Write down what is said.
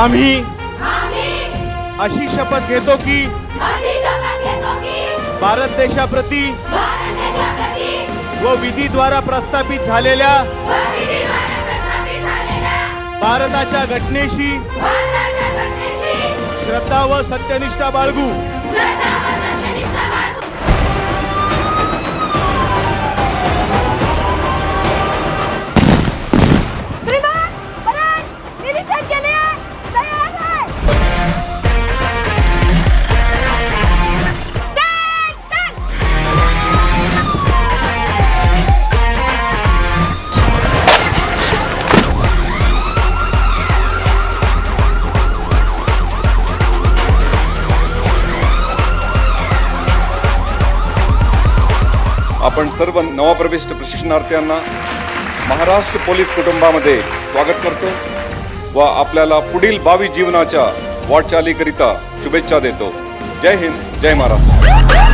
आम्ही अशी शपथ घेतो की भारत देशाप्रती व विधीद्वारा प्रस्थापित झालेल्या भारताच्या घटनेशी श्रद्धा व सत्यनिष्ठा बाळगू। आपण सर्व नवप्रविष्ट प्रशिक्षणार्थ्यांना महाराष्ट्र पोलीस कुटुंबामध्ये स्वागत करतो व आपल्याला पुढील भावी जीवनाच्या वाटचालीकरिता शुभेच्छा देतो। जय हिंद, जय महाराष्ट्र।